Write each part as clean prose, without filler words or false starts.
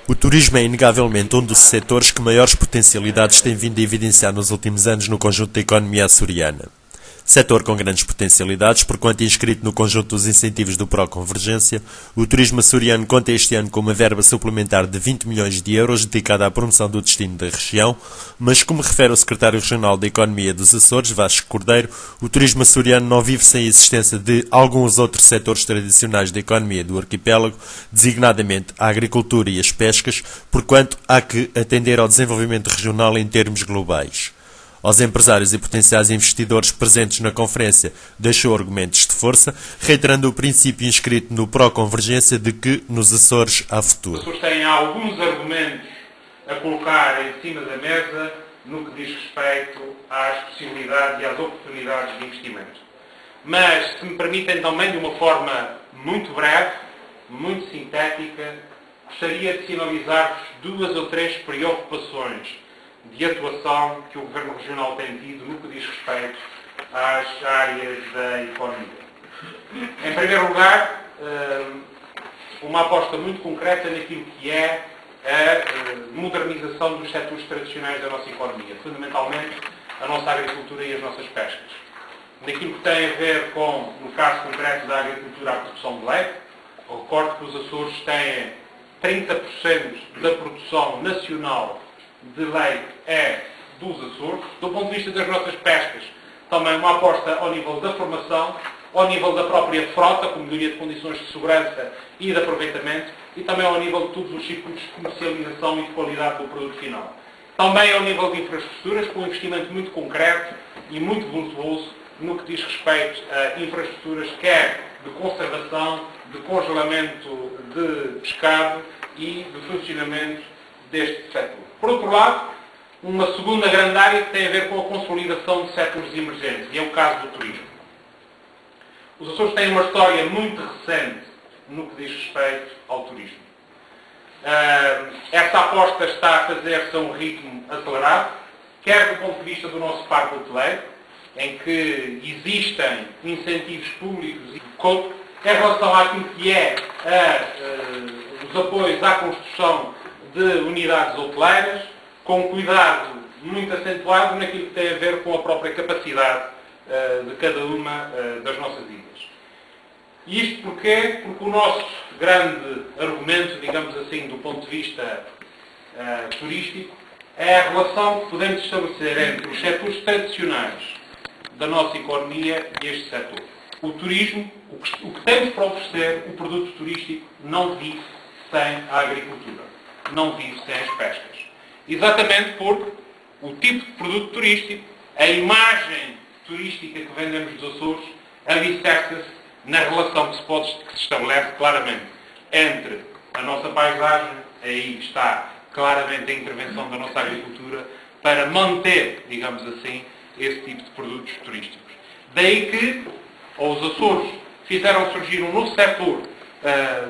O turismo é inegavelmente um dos setores que maiores potencialidades tem vindo a evidenciar nos últimos anos no conjunto da economia açoriana. Setor com grandes potencialidades, porquanto inscrito no conjunto dos incentivos do Pró-Convergência, o turismo açoriano conta este ano com uma verba suplementar de 20 milhões de euros dedicada à promoção do destino da região, mas como refere o secretário regional da Economia dos Açores, Vasco Cordeiro, o turismo açoriano não vive sem a existência de alguns outros setores tradicionais da economia do arquipélago, designadamente a agricultura e as pescas, porquanto há que atender ao desenvolvimento regional em termos globais. Aos empresários e potenciais investidores presentes na conferência, deixou argumentos de força, reiterando o princípio inscrito no Pró-Convergência de que nos Açores há futuro. Os Açores têm alguns argumentos a colocar em cima da mesa no que diz respeito às possibilidades e às oportunidades de investimento. Mas, se me permitem também, de uma forma muito breve, muito sintética, gostaria de sinalizar-vos 2 ou 3 preocupações de atuação que o Governo Regional tem tido no que diz respeito às áreas da economia. Em primeiro lugar, uma aposta muito concreta naquilo que é a modernização dos setores tradicionais da nossa economia, fundamentalmente a nossa agricultura e as nossas pescas. Naquilo que tem a ver com, no caso concreto da agricultura, a produção de leite, eu recordo que os Açores têm 30% da produção nacional de leite é dos Açores. Do ponto de vista das nossas pescas, também uma aposta ao nível da formação, ao nível da própria frota, com melhoria de condições de segurança e de aproveitamento, e também ao nível de todos os circuitos de comercialização e de qualidade do produto final. Também ao nível de infraestruturas, com um investimento muito concreto e muito voluntuoso no que diz respeito a infraestruturas, quer de conservação, de congelamento de pescado e de funcionamento deste setor. Por outro lado, uma segunda grande área que tem a ver com a consolidação de setores emergentes, e é o caso do turismo. Os Açores têm uma história muito recente no que diz respeito ao turismo. Essa aposta está a fazer-se a um ritmo acelerado, quer do ponto de vista do nosso parque hoteleiro, em que existem incentivos públicos e em relação àquilo que é os apoios à construção de unidades hoteleiras, com cuidado muito acentuado naquilo que tem a ver com a própria capacidade de cada uma das nossas ilhas. E isto porquê? Porque o nosso grande argumento, digamos assim, do ponto de vista turístico, é a relação que podemos estabelecer entre os setores tradicionais da nossa economia e este setor. O turismo, o que temos para oferecer, o produto turístico, não vive sem a agricultura, não vive sem as pescas. Exatamente porque o tipo de produto turístico, a imagem turística que vendemos dos Açores, alicerça-se na relação que se estabelece claramente entre a nossa paisagem, aí está claramente a intervenção da nossa agricultura, para manter, digamos assim, esse tipo de produtos turísticos. Daí que os Açores fizeram surgir um novo setor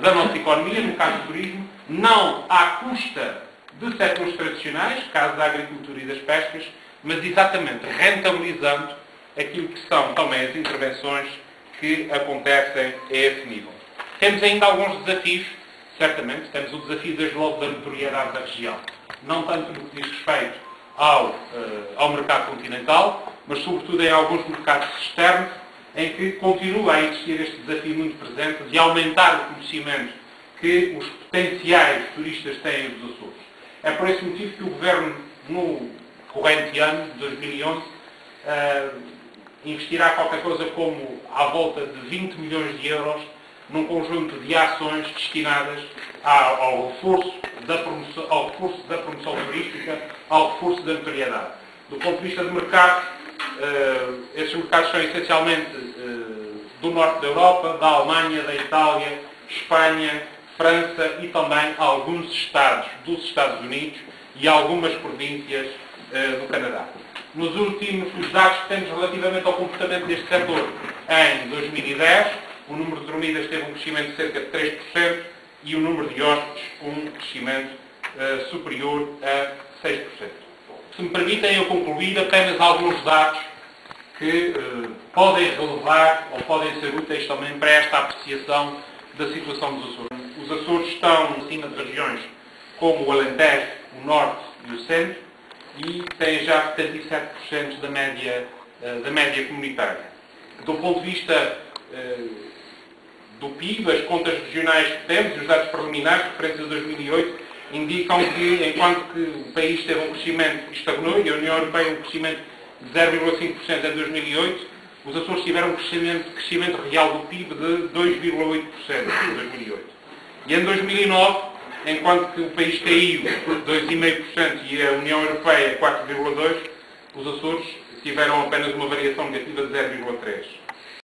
da nossa economia, no caso do turismo, não à custa de setores tradicionais, caso da agricultura e das pescas, mas exatamente rentabilizando aquilo que são também as intervenções que acontecem a esse nível. Temos ainda alguns desafios, certamente. Temos o desafio desde logo da notoriedade da região, não tanto no que diz respeito ao mercado continental, mas sobretudo em alguns mercados externos, em que continua a existir este desafio muito presente de aumentar o conhecimento que os potenciais turistas têm dos Açores. É por esse motivo que o Governo, no corrente ano de 2011, investirá qualquer coisa como à volta de 20 milhões de euros num conjunto de ações destinadas ao reforço da promoção turística, ao reforço da notoriedade. Do ponto de vista de mercado, esses mercados são essencialmente do norte da Europa, da Alemanha, da Itália, Espanha, França e também alguns estados dos Estados Unidos e algumas províncias do Canadá. Nos últimos dados que temos relativamente ao comportamento deste setor, em 2010, o número de dormidas teve um crescimento de cerca de 3% e o número de hóspedes um crescimento superior a 6%. Se me permitem eu concluir apenas alguns dados que podem relevar ou podem ser úteis também para esta apreciação da situação dos Açores. Os Açores estão acima de regiões como o Alentejo, o Norte e o Centro, e tem já 77% da média comunitária. Do ponto de vista do PIB, as contas regionais que temos, os dados preliminares, referentes a 2008, indicam que, enquanto que o país teve um crescimento que estagnou, e a União Europeia um crescimento de 0,5% em 2008, os Açores tiveram um crescimento real do PIB de 2,8% em 2008. E em 2009, enquanto que o país caiu 2,5% e a União Europeia 4,2%, os Açores tiveram apenas uma variação negativa de 0,3%.